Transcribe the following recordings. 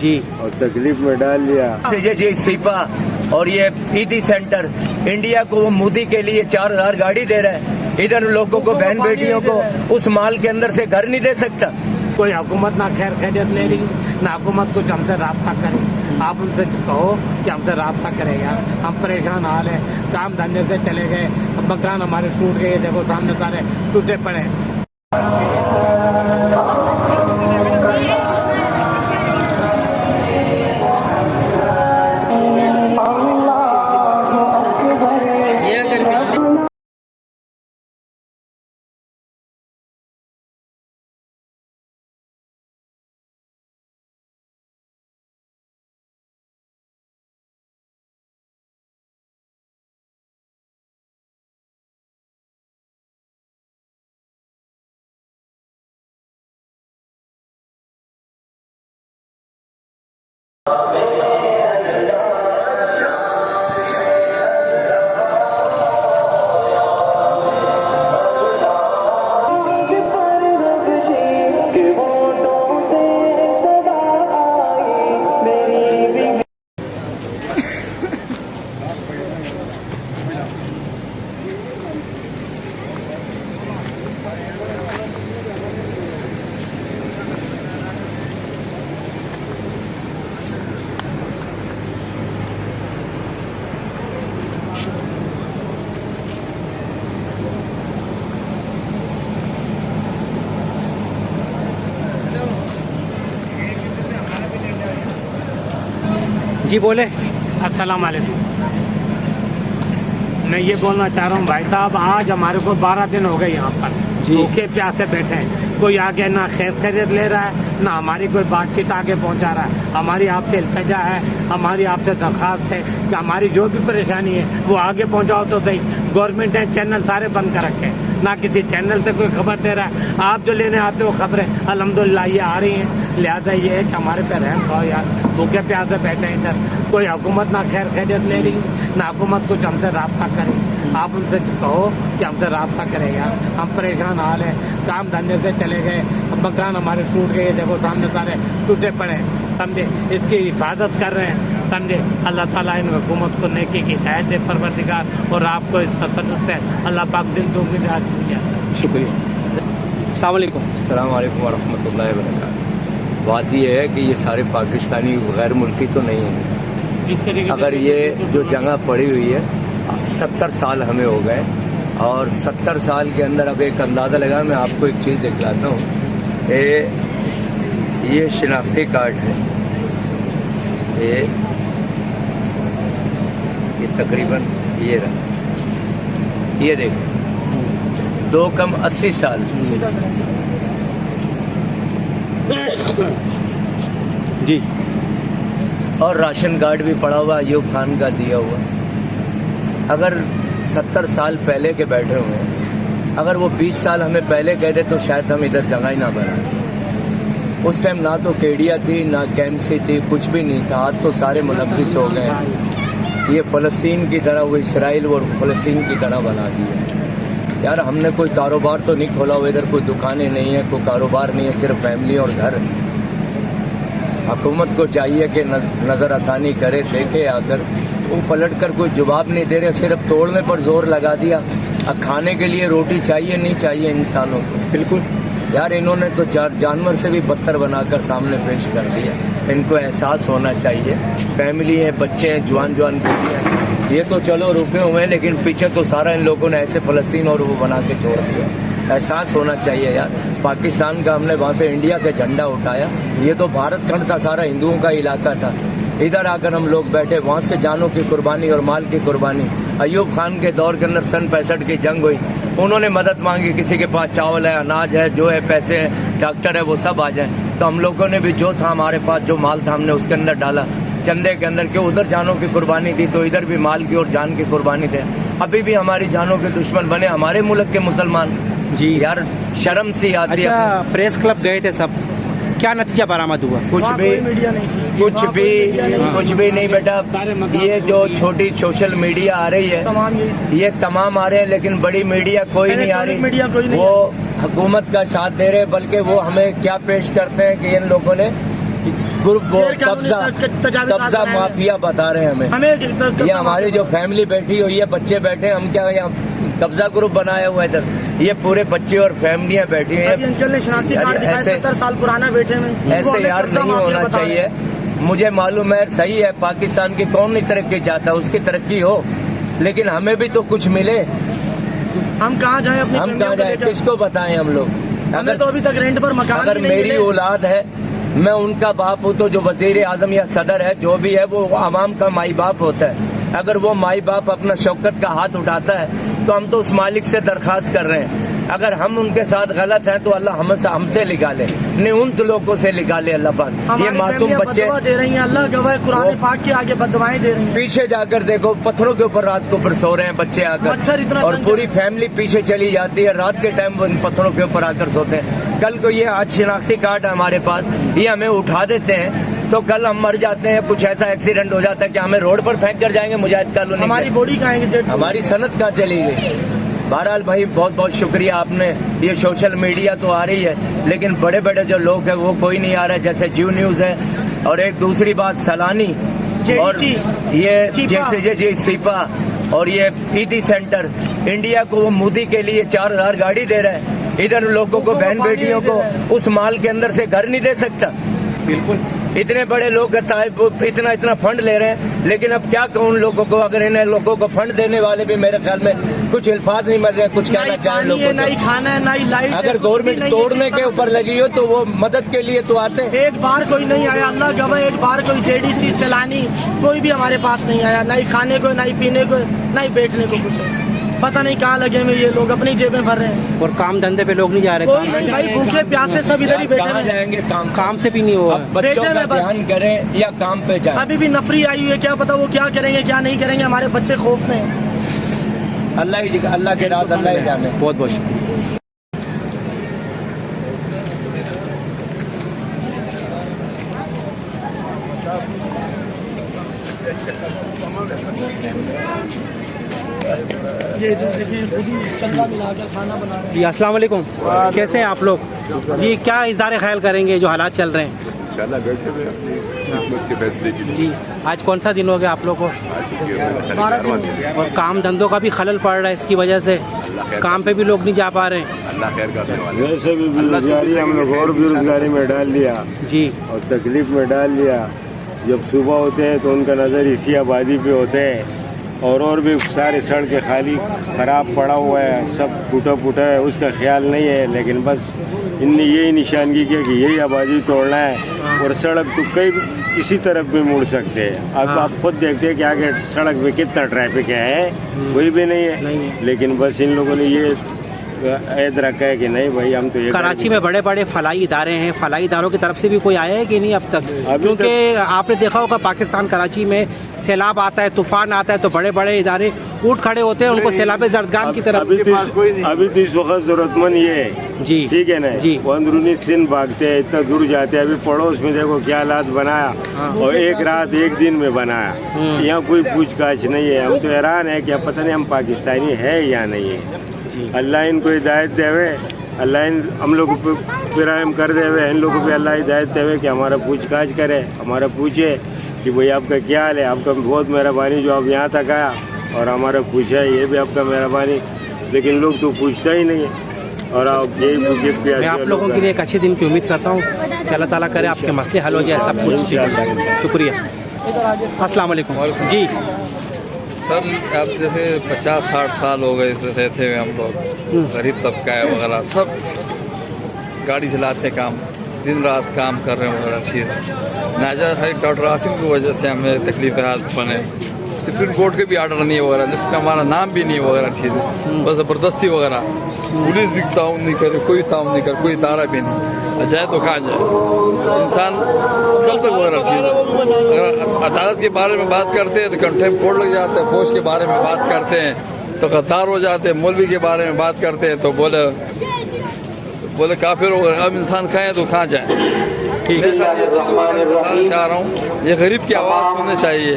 جی اور تکلیف میں ڈال لیا. یہ سیپا اور یہ عیدی سینٹر انڈیا کو وہ مودی کے لیے 4000 گاڑی دے رہا ہے، ادھر لوگوں کو بہن بیٹیوں کو اس مال کے اندر سے گھر نہیں دے سکتا. کوئی حکومت نہ خیر خیریت لے رہی نہ حکومت کچھ ہم سے رابطہ کرے. آپ ان سے کہو کہ ہم سے رابطہ کرے گا. ہم پریشان حال ہیں، کام دھندے سے چلے گئے، مکان ہمارے ٹوٹ گئے، دیکھو سامنے سارے ٹوٹے پڑے. جی بولے. السلام علیکم. میں یہ بولنا چاہ رہا ہوں بھائی صاحب، آج ہمارے کو 12 دن ہو گئے یہاں پر بھوکے پیاسے بیٹھے ہیں. کوئی آگے نہ خیر خیریت لے رہا ہے نہ ہماری کوئی بات چیت آگے پہنچا رہا ہے. ہماری آپ سے التجا ہے، ہماری آپ سے درخواست ہے کہ ہماری جو بھی پریشانی ہے وہ آگے پہنچاؤ تو صحیح. گورنمنٹ نے چینل سارے بند کر رکھے ہیں، نہ کسی چینل سے کوئی خبر دے رہا ہے. آپ جو لینے آتے ہو خبریں الحمدللہ یہ آ رہی ہیں. لہٰذا یہ ہے کہ ہمارے پہ رحم کھاؤ یار. بھوکے پیاسے بیٹھے ہیں ادھر. کوئی حکومت نہ خیر خیریت لے رہی نہ حکومت کچھ ہم سے رابطہ کرے. آپ ان سے کہو کہ ہم سے رابطہ کرے گا. ہم پریشان حال ہیں، کام دھندے سے چلے گئے، مکان ہمارے ٹوٹ گئے، دیکھو سامنے سارے ٹوٹے پڑے. سمجھے اس کی حفاظت کر رہے ہیں. سمجھے اللہ تعالیٰ ان حکومت کو نیکی کی ہدایت دے پروردگار، اور آپ کو اس تسلط سے اللہ پاک دن دو میں آج کیا. شکریہ. السلام علیکم. السلام علیکم ورحمۃ اللہ وبرکاتہ. بات یہ ہے کہ یہ سارے پاکستانی غیر ملکی تو نہیں ہیں. اس طریقے اگر یہ جو جگہ پڑی ہوئی ہے 70 سال ہمیں ہو گئے، اور 70 سال کے اندر اب ایک اندازہ لگا. میں آپ کو ایک چیز دکھلاتا ہوں. یہ شناختی کارڈ ہے، یہ تقریباً یہ رہا. یہ دیکھیں 2 کم 80 سال. جی. اور راشن کارڈ بھی پڑا ہوا ایوب خان کا دیا ہوا. اگر 70 سال پہلے کے بیٹھے ہوئے ہیں، اگر وہ 20 سال ہمیں پہلے کہہ دے تو شاید ہم ادھر جگہ ہی نہ بنائیں. اس ٹائم نہ تو کیڈیا تھی نہ کیمسی تھی، کچھ بھی نہیں تھا. آج تو سارے ملوث ہو گئے. یہ فلسطین کی طرح، وہ اسرائیل اور فلسطین کی طرح بنا دیا. یار ہم نے کوئی کاروبار تو نہیں کھولا ہوا، ادھر کوئی دکانیں نہیں ہیں، کوئی کاروبار نہیں ہے، صرف فیملی اور گھر. حکومت کو چاہیے کہ نظر ثانی کرے، دیکھے آ کر. وہ پلٹ کر کوئی جواب نہیں دے رہے، صرف توڑنے پر زور لگا دیا. اب کھانے کے لیے روٹی چاہیے نہیں چاہیے انسانوں کو. بالکل یار انہوں نے تو جانور سے بھی بدتر بنا کر سامنے پیش کر دیا. ان کو احساس ہونا چاہیے. فیملی ہیں، بچے ہیں، جوان بیٹیاں ہیں. یہ تو چلو رکے ہوئے ہیں، لیکن پیچھے تو سارا ان لوگوں نے ایسے فلسطین اور وہ بنا کے چھوڑ دیا. احساس ہونا چاہیے یار. پاکستان کا ہم نے وہاں سے انڈیا سے جھنڈا اٹھایا. یہ تو بھارت کھنڈ تھا، سارا ہندوؤں کا علاقہ تھا. ادھر آ کر ہم لوگ بیٹھے، وہاں سے جانوں کی قربانی اور مال کی قربانی. ایوب خان کے دور کے اندر سن 65 کی جنگ ہوئی، انہوں نے مدد مانگی. کسی کے پاس چاول ہے، اناج ہے، جو ہے پیسے ہیں، ڈاکٹر ہے، وہ سب آ جائیں. تو ہم لوگوں نے بھی جو تھا ہمارے پاس، جو مال تھا ہم نے اس کے اندر ڈالا چندے کے اندر، کہ ادھر جانوں کی قربانی دی تو ادھر بھی مال کی اور جان کی قربانی دے. ابھی بھی ہماری جانوں کے دشمن بنے ہمارے ملک کے مسلمان. جی یار شرم سی آتی ہے. اچھا، پریس کلب گئے تھے سب، کیا نتیجہ برآمد ہوا؟ کچھ بھی نہیں بیٹا. یہ جو چھوٹی سوشل میڈیا آ رہی ہے، یہ تمام آ رہے ہیں، لیکن بڑی میڈیا کوئی نہیں آ رہی. وہ حکومت کا ساتھ دے رہے، بلکہ وہ ہمیں کیا پیش کرتے ہیں کہ ان لوگوں نے گروپ قبضہ مافیا بتا رہے ہیں ہمیں. یہ ہماری جو فیملی بیٹھی ہوئی ہے، بچے بیٹھے، ہم کیا یہاں قبضہ گروپ بنایا ہوا ہے ادھر، یہ پورے بچے اور فیملیاں بیٹھی ہیں. انکل نے شناختی کارڈ دکھایا 70 سال پرانا بیٹے میں. ایسے یار نہیں ہونا چاہیے. مجھے معلوم ہے صحیح ہے، پاکستان کی کون نہیں ترقی چاہتا، اس کی ترقی ہو، لیکن ہمیں بھی تو کچھ ملے. ہم کہاں جائیں؟ ہم کہاں جائیں؟ کس کو بتائیں ہم لوگ؟ اگر تو ابھی تک رینٹ پر مکان، اگر میری اولاد ہے، میں ان کا باپ ہوں، تو جو وزیر اعظم یا صدر ہے جو بھی ہے وہ عوام کا مائی باپ ہوتا ہے. اگر وہ مائی باپ اپنا شوکت کا ہاتھ اٹھاتا ہے تو ہم تو اس مالک سے درخواست کر رہے ہیں. اگر ہم ان کے ساتھ غلط ہیں تو اللہ ہم سے نکالے، نہیں ان لوگوں سے نکالے اللہ پاک. یہ معصوم بچے دے رہی ہیں، اللہ گواہ قرآن پاک کے آگے بددعائیں دے رہی ہیں. پیچھے جا کر دیکھو، پتھروں کے اوپر رات کو اوپر سو رہے ہیں بچے آ کر، اور پوری فیملی پیچھے چلی جاتی ہے. رات کے ٹائم وہ ان پتھروں کے اوپر آ کر سوتے ہیں. کل کو یہ آج شناختی کارڈ ہے ہمارے پاس، یہ ہمیں اٹھا دیتے ہیں تو کل ہم مر جاتے ہیں، کچھ ایسا ایکسیڈنٹ ہو جاتا ہے کہ ہمیں روڈ پر پھینک کر جائیں گے مجاہد کالونی. ہماری باڈی کہاں ہے؟ ہماری صنعت کہاں چلی گئی؟ بہرحال بھائی بہت بہت شکریہ آپ نے. یہ سوشل میڈیا تو آ رہی ہے، لیکن بڑے بڑے جو لوگ ہیں وہ کوئی نہیں آ رہا ہے، جیسے جیو نیوز ہے. اور ایک دوسری بات سلانی اور یہ جیسے سیپا اور یہ ایدی سینٹر، انڈیا کو وہ مودی کے لیے 4000 گاڑی دے رہا ہے، ادھر لوگوں کو بہن بیٹیوں کو اس مال کے اندر سے گھر نہیں دے سکتا. بالکل اتنے بڑے لوگ اتنا فنڈ لے رہے ہیں، لیکن اب کیا کہوں ان لوگوں کو؟ اگر ان لوگوں کو فنڈ دینے والے بھی میرے خیال میں کچھ الفاظ نہیں مل رہے، کچھ کہنا چاہیں لوگوں سے. نہ ہی کھانا ہے، نہ ہی لائٹ. اگر گورنمنٹ توڑنے کے اوپر لگی ہو تو وہ مدد کے لیے تو آتے ہیں. ایک بار کوئی نہیں آیا، اللہ گواہ ایک بار کوئی JDC سیلانی کوئی بھی ہمارے پاس نہیں آیا، نہ ہی کھانے کو، نہ ہی پینے کو، نہ ہی بیٹھنے کو. کچھ پتہ نہیں کہاں لگے ہوئے یہ لوگ، اپنی جیبیں بھر رہے ہیں. اور کام دھندے پہ لوگ نہیں جا رہے، بھائی بھوکے پیاسے سب ادھر ہی بیٹھے کہاں جائیں گے؟ کام سے بھی نہیں ہوا. بچوں کا دھیان کریں یا کام پہ جائیں. ابھی بھی نفری آئی ہوئی ہے، کیا پتا وہ کیا کریں گے کیا نہیں کریں گے. ہمارے بچے خوف میں. اللہ کے رات اللہ ہی جانے. بہت بہت شکریہ. جی السلام علیکم، کیسے ہیں آپ لوگ؟ جی کیا اظہار خیال کریں گے جو حالات چل رہے ہیں؟ انشاءاللہ بیٹھے ہوئے اپنی قسمت کے فیصلے کے لیے. جی آج کون سا دن ہو گیا آپ لوگ کو؟ اور کام دھندوں کا بھی خلل پڑ رہا ہے اس کی وجہ سے، کام پہ بھی لوگ نہیں جا پا رہے ہیں. اللہ خیر کرنے والے. ویسے بھی بےروزگاری ہم لوگ اور بےروزگاری میں ڈال دیا جی، اور تکلیف میں ڈال دیا. جب صبح ہوتے ہیں تو ان کا نظر اسی آبادی پہ ہوتے ہیں، اور بھی سارے سڑکیں خالی خراب پڑا ہوا ہے، سب ٹوٹا پھوٹا ہے، اس کا خیال نہیں ہے. لیکن بس ان نے یہی نشانگی کیا کہ یہی آبادی توڑنا ہے، اور سڑک تو کسی طرف بھی مڑ سکتے ہیں. اب آپ خود دیکھتے ہیں کہ آگے سڑک پہ کتنا ٹریفک ہے، کوئی بھی نہیں ہے. لیکن بس ان لوگوں نے یہ عید رکھا ہے کہ نہیں بھائی ہم تو یہ. کراچی میں بڑے بڑے فلاحی ادارے ہیں، فلاحی اداروں کی طرف سے بھی کوئی آیا ہے کہ نہیں اب تک؟ کیونکہ آپ نے دیکھا ہوگا پاکستان کراچی میں سیلاب آتا ہے، طوفان آتا ہے تو بڑے بڑے ادارے اٹھ کھڑے ہوتے ہیں ان کو سیلاب زردگان کی طرف. ابھی تو اس وقت ضرورت مند یہ ہے جی ٹھیک ہے نا جی، وہ اندرونی سندھ بھاگتے ہیں، اتنا دور جاتے ہیں. ابھی پڑوس میں دیکھو کیا حالات بنایا، اور ایک رات ایک دن میں بنایا. یہاں کوئی پوچھ گاچھ نہیں ہے. ہم تو حیران ہے کہ اب پتہ نہیں ہم پاکستانی ہے یا نہیں ہے. اللہ ان کو ہدایت دے ہوئے، اللہ ہم لوگوں کو فراہم کر دے ہوئے، ان لوگوں پہ اللہ ہدایت دے ہوئے کہ ہمارا پوچھ گاچھ کرے، ہمارا پوچھے کہ بھئی آپ کا کیا حال ہے. آپ کا بہت مہربانی جو آپ یہاں تک آیا اور ہمارا پوچھا، یہ بھی آپ کا مہربانی. لیکن لوگ تو پوچھتا ہی نہیں ہے. اور آپ یہی میں آپ لوگوں کے لیے ایک اچھے دن کی امید کرتا ہوں کہ اللہ تعالیٰ کرے آپ کے مسئلے حل ہو جائے سب کچھ. شکریہ. السلام علیکم. جی سر اب جیسے 50-60 سال ہو گئے رہتے ہوئے ہم لوگ، غریب طبقہ ہے وغیرہ، سب گاڑی چلاتے کام دن رات کام کر رہے ہیں وغیرہ چیز. ناجائز ہے ڈاکٹر عاصم کی وجہ سے ہمیں تکلیفات بنے. سپریم کورٹ کے بھی آرڈر نہیں ہے وغیرہ، جس کا ہمارا نام بھی نہیں وغیرہ چیزیں، بس زبردستی وغیرہ. پولیس بھی تعاون نہیں کرے، کوئی تعاون نہیں کرے، کوئی ادارہ بھی نہیں. جائے تو کہاں جائے انسان کل تک وغیرہ چیزیں. اگر عدالت کے بارے میں بات کرتے ہیں تو کنٹمپٹ کورٹ لگ جاتا ہے، فوج کے بارے میں بات کرتے ہیں تو غدار ہو جاتے ہیں، مولوی کے بارے میں بات کرتے ہیں تو بولے کافر ہو گئے. اب انسان کہیں تو کہاں جائے. میں یہ چیز بتانا چاہ رہا ہوں، یہ غریب کی آواز سننے چاہیے. یہ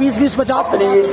20-50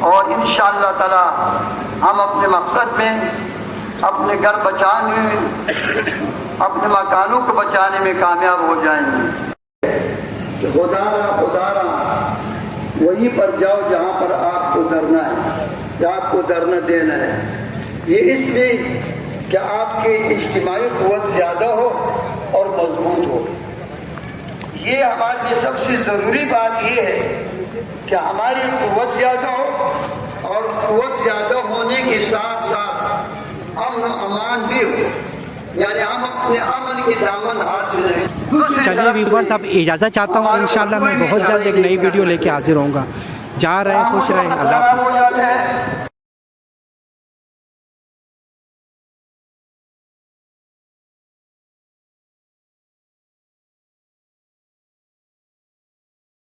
اور انشاءاللہ تعالی ہم اپنے مقصد میں اپنے گھر بچانے میں اپنے مکانوں کو بچانے میں کامیاب ہو جائیں گے. خدا را وہیں پر جاؤ جہاں پر آپ کو ڈرنا ہے, آپ کو ڈرنا دینا ہے. یہ اس لیے کہ آپ کی اجتماعی قوت زیادہ ہو اور مضبوط ہو. یہ ہمارے لیے سب سے ضروری بات یہ ہے کہ ہماری قوت زیادہ ہو, اور قوت زیادہ ہونے کے ساتھ ساتھ امن و امان بھی ہو, یعنی ہم اپنے امن کی دامن ہاتھ سے رہیں. چلیے ویورز اب اجازت چاہتا ہوں, انشاءاللہ میں بہت جلد ایک نئی ویڈیو لے کے حاضر ہوں گا. جا رہے ہیں, خوش رہیں, اللہ حافظ.